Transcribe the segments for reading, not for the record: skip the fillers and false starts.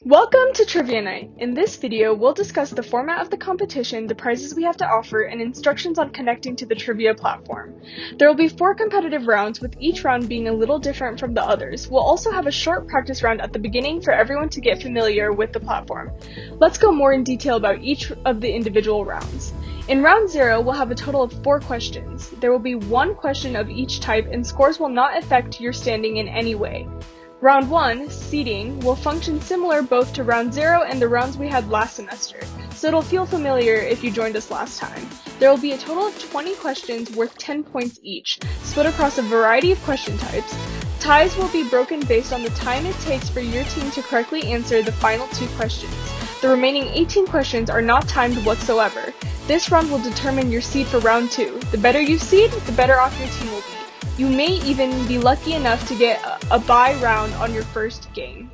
Welcome to Trivia Night. In this video, we'll discuss the format of the competition, the prizes we have to offer, and instructions on connecting to the trivia platform. There will be 4 competitive rounds, with each round being a little different from the others. We'll also have a short practice round at the beginning for everyone to get familiar with the platform. Let's go more in detail about each of the individual rounds. In round 0, we'll have a total of 4 questions. There will be 1 question of each type, and scores will not affect your standing in any way. Round 1, seeding, will function similar both to round 0 and the rounds we had last semester, so it'll feel familiar if you joined us last time. There will be a total of 20 questions worth 10 points each, split across a variety of question types. Ties will be broken based on the time it takes for your team to correctly answer the final 2 questions. The remaining 18 questions are not timed whatsoever. This round will determine your seed for round 2. The better you seed, the better off your team will be. You may even be lucky enough to get a bye round on your first game.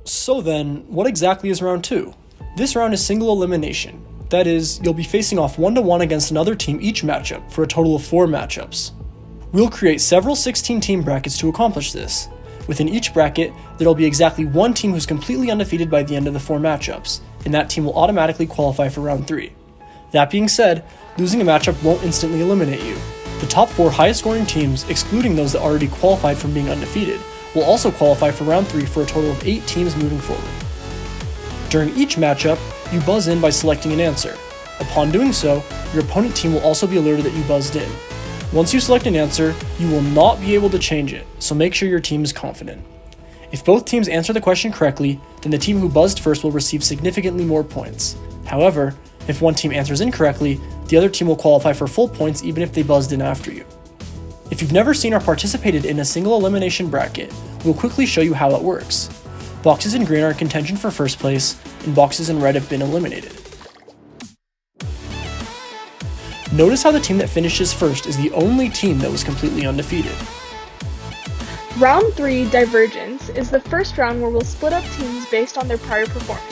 So then, what exactly is round 2? This round is single elimination. That is, you'll be facing off 1-1 against another team each matchup for a total of 4 matchups. We'll create several 16-team brackets to accomplish this. Within each bracket, there will be exactly 1 team who's completely undefeated by the end of the 4 matchups, and that team will automatically qualify for round 3. That being said, losing a matchup won't instantly eliminate you. The top 4 highest scoring teams, excluding those that already qualified from being undefeated, will also qualify for round 3 for a total of 8 teams moving forward. During each matchup, you buzz in by selecting an answer. Upon doing so, your opponent team will also be alerted that you buzzed in. Once you select an answer, you will not be able to change it, so make sure your team is confident. If both teams answer the question correctly, then the team who buzzed first will receive significantly more points. However, if one team answers incorrectly, the other team will qualify for full points even if they buzzed in after you. If you've never seen or participated in a single elimination bracket, we'll quickly show you how it works. Boxes in green are in contention for first place, and boxes in red have been eliminated. Notice how the team that finishes first is the only team that was completely undefeated. Round 3, Divergence, is the first round where we'll split up teams based on their prior performance.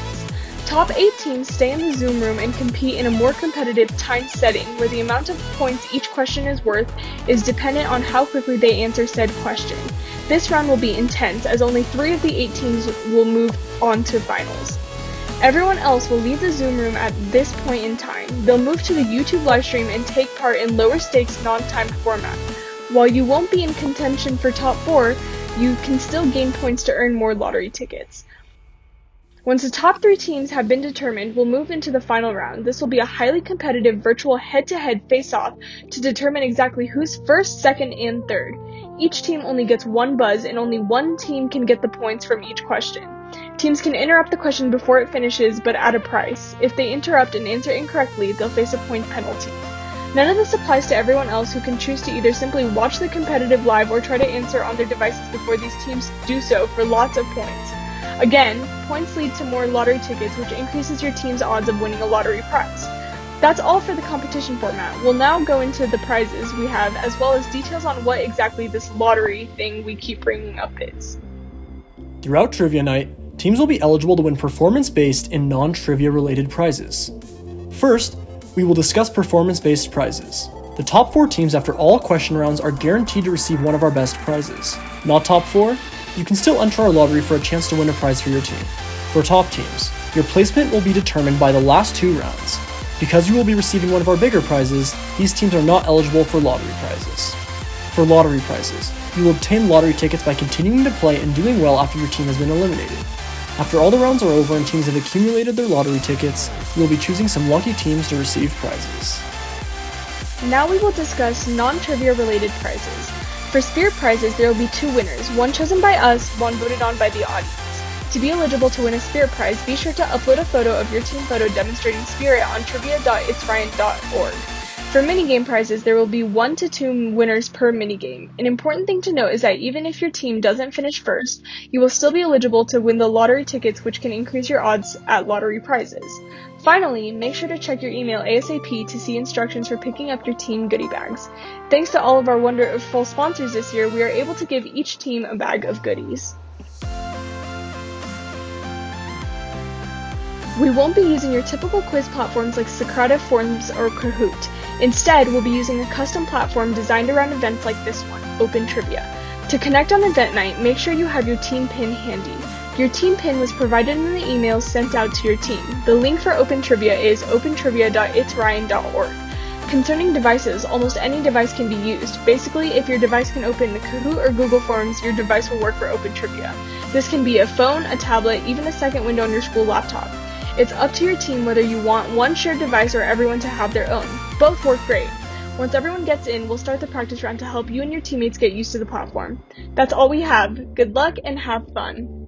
Top 8 teams stay in the Zoom room and compete in a more competitive timed setting where the amount of points each question is worth is dependent on how quickly they answer said question. This round will be intense as only 3 of the 8 teams will move on to finals. Everyone else will leave the Zoom room at this point in time. They'll move to the YouTube livestream and take part in lower stakes non-timed format. While you won't be in contention for top 4, you can still gain points to earn more lottery tickets. Once the top 3 teams have been determined, we'll move into the final round. This will be a highly competitive virtual head-to-head face-off to determine exactly who's first, second, and third. Each team only gets 1 buzz, and only 1 team can get the points from each question. Teams can interrupt the question before it finishes, but at a price. If they interrupt and answer incorrectly, they'll face a point penalty. None of this applies to everyone else who can choose to either simply watch the competitive live or try to answer on their devices before these teams do so for lots of points. Again, points lead to more lottery tickets, which increases your team's odds of winning a lottery prize. That's all for the competition format. We'll now go into the prizes we have, as well as details on what exactly this lottery thing we keep bringing up is. Throughout Trivia Night, teams will be eligible to win performance-based and non-trivia related prizes. First, we will discuss performance-based prizes. The top 4 teams after all question rounds are guaranteed to receive one of our best prizes. Not top 4? You can still enter our lottery for a chance to win a prize for your team. For top teams, your placement will be determined by the last 2 rounds. Because you will be receiving one of our bigger prizes, these teams are not eligible for lottery prizes. For lottery prizes, you will obtain lottery tickets by continuing to play and doing well after your team has been eliminated. After all the rounds are over and teams have accumulated their lottery tickets, we will be choosing some lucky teams to receive prizes. Now we will discuss non-trivia related prizes. For Spirit prizes, there will be 2 winners, one chosen by us, one voted on by the audience. To be eligible to win a Spirit prize, be sure to upload a photo of your team photo demonstrating Spirit on trivia.itsryan.org. For minigame prizes, there will be 1 to 2 winners per minigame. An important thing to note is that even if your team doesn't finish first, you will still be eligible to win the lottery tickets, which can increase your odds at lottery prizes. Finally, make sure to check your email ASAP to see instructions for picking up your team goodie bags. Thanks to all of our wonderful sponsors this year, we are able to give each team a bag of goodies. We won't be using your typical quiz platforms like Socrata, Forms, or Kahoot. Instead, we'll be using a custom platform designed around events like this one, Open Trivia. To connect on event night, make sure you have your team pin handy. Your team pin was provided in the emails sent out to your team. The link for Open Trivia is opentrivia.itsryan.org. Concerning devices, almost any device can be used. Basically, if your device can open Kahoot or Google Forms, your device will work for Open Trivia. This can be a phone, a tablet, even a second window on your school laptop. It's up to your team whether you want one shared device or everyone to have their own. Both work great. Once everyone gets in, we'll start the practice round to help you and your teammates get used to the platform. That's all we have. Good luck and have fun.